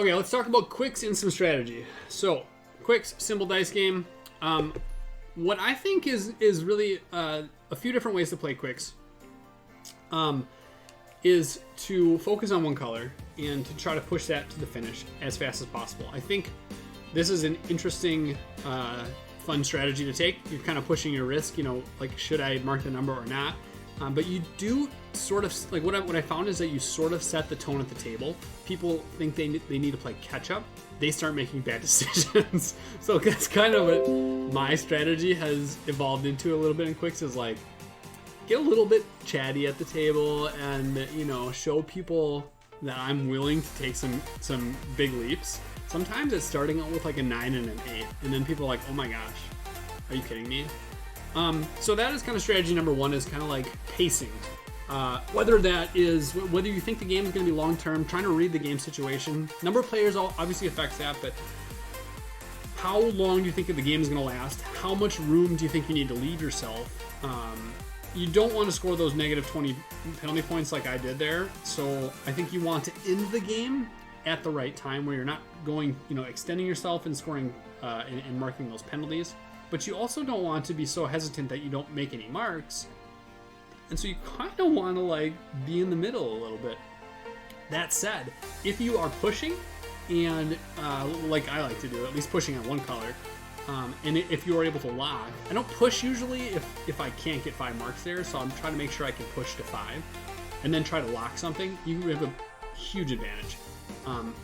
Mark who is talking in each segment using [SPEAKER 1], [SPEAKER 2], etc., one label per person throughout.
[SPEAKER 1] Okay, let's talk about Qwixx Instant Strategy. So, Qwixx, simple dice game. What I think is really a few different ways to play Qwixx is to focus on one color and to try to push that to the finish as fast as possible. I think this is an interesting, fun strategy to take. You're kind of pushing your risk, you know, like should I mark the number or not? But you do sort of, like what I found is that you sort of set the tone at the table. People think they need to play catch up. They start making bad decisions. So that's kind of what my strategy has evolved into a little bit in Qwixx, is like get a little bit chatty at the table and, you know, show people that I'm willing to take some big leaps. Sometimes it's starting out with like a 9 and an 8, and then people are like, oh my gosh, are you kidding me? So that is kind of strategy number one, is kind of like pacing. Whether you think the game is going to be long-term, trying to read the game situation. Number of players obviously affects that, but how long do you think the game is going to last? How much room do you think you need to leave yourself? You don't want to score those negative 20 penalty points like I did there. So I think you want to end the game at the right time, where you're not going, you know, extending yourself and scoring and marking those penalties. But you also don't want to be so hesitant that you don't make any marks. And so you kind of want to like be in the middle a little bit. That said, if you are pushing, and like I like to do, at least pushing on one color, and if you are able to lock, I don't push usually if I can't get 5 marks there, so I'm trying to make sure I can push to 5 and then try to lock something. You have a huge advantage.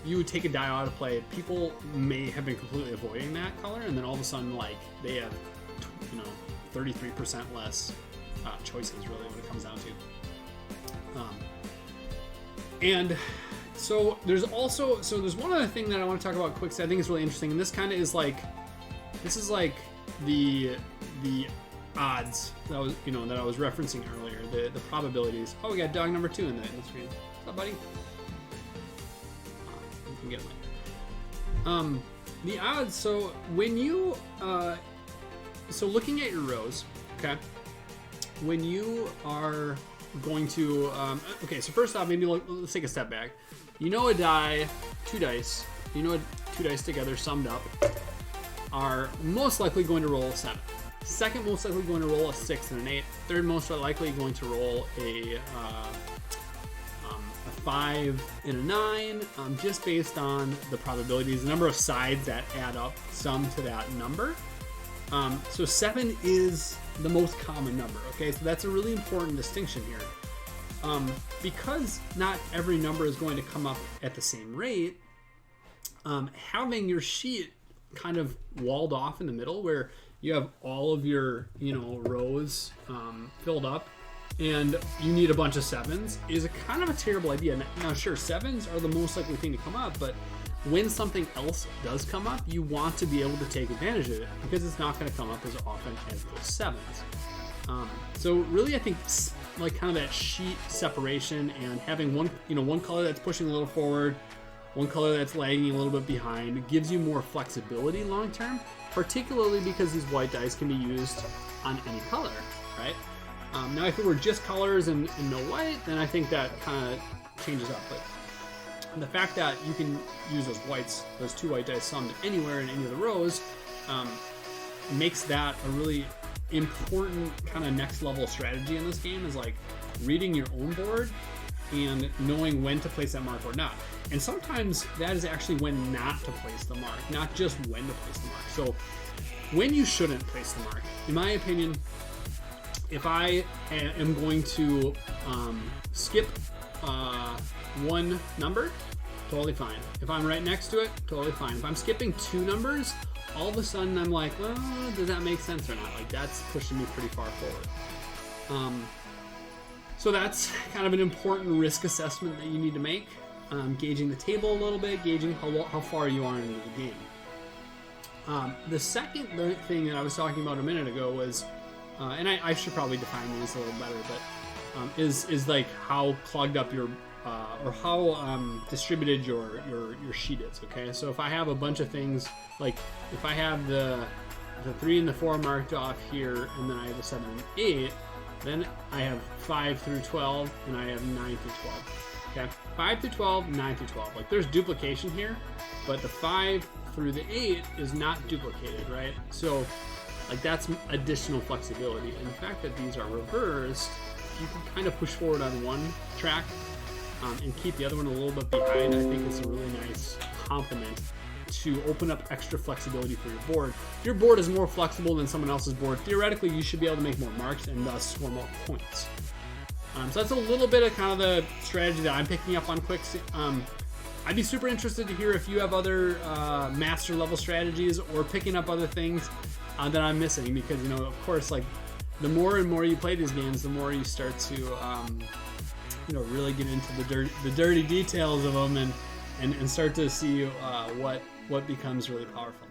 [SPEAKER 1] You would take a die out of play. People may have been completely avoiding that color, and then all of a sudden, like, they have, you know, 33% less choices, really, when it comes down to. And so there's one other thing that I want to talk about Qwixx that I think is really interesting, and this kind of is like, this is like the odds that I was referencing earlier, the probabilities. Oh, we got dog number 2 in the screen. What's up, buddy? Get it. The odds, so when you so looking at your rows, okay, when you are going to okay, so first off, maybe let's take a step back. You know, a die, 2 dice, you know, 2 dice together summed up are most likely going to roll a 7. Second most likely going to roll a 6 and an 8. Third most likely going to roll a 5 and a 9, just based on the probabilities, the number of sides that add up, sum to that number. So 7 is the most common number, okay? So that's a really important distinction here. Because not every number is going to come up at the same rate, having your sheet kind of walled off in the middle, where you have all of your, you know, rows filled up, and you need a bunch of 7s, is a kind of a terrible idea. Now, sure, 7s are the most likely thing to come up, but when something else does come up, you want to be able to take advantage of it, because it's not going to come up as often as those 7s. So really, I think like kind of that sheet separation, and having one color that's pushing a little forward, one color that's lagging a little bit behind, it gives you more flexibility long term, particularly because these white dice can be used on any color, right? Now, if it were just colors and no white, then I think that kind of changes up. But the fact that you can use those 2 white dice summed anywhere in any of the rows, makes that a really important kind of next level strategy in this game, is like reading your own board and knowing when to place that mark or not. And sometimes that is actually when not to place the mark, not just when to place the mark. So when you shouldn't place the mark, in my opinion, if I am going to skip one number, totally fine. If I'm right next to it, totally fine. If I'm skipping 2 numbers, all of a sudden I'm like, well, does that make sense or not? Like, that's pushing me pretty far forward. So that's kind of an important risk assessment that you need to make. Gauging the table a little bit, gauging how far you are into the game. The second thing that I was talking about a minute ago was, and I should probably define these a little better, but is like how clogged up your or how distributed your sheet is. Okay, so if I have a bunch of things, like if I have the 3 and the 4 marked off here, and then I have the 7 and 8, then I have 5 through 12, and I have 9 through 12. Okay, 5 through 12, 9 through 12. Like there's duplication here, but the 5 through the 8 is not duplicated, right? So like that's additional flexibility. And the fact that these are reversed, you can kind of push forward on one track and keep the other one a little bit behind. I think it's a really nice complement to open up extra flexibility for your board. If your board is more flexible than someone else's board, theoretically you should be able to make more marks and thus score more points. So that's a little bit of kind of the strategy that I'm picking up on Qwixx. I'd be super interested to hear if you have other master level strategies or picking up other things that I'm missing, because you know, of course, like the more and more you play these games, the more you start to you know, really get into the dirty details of them and start to see what becomes really powerful.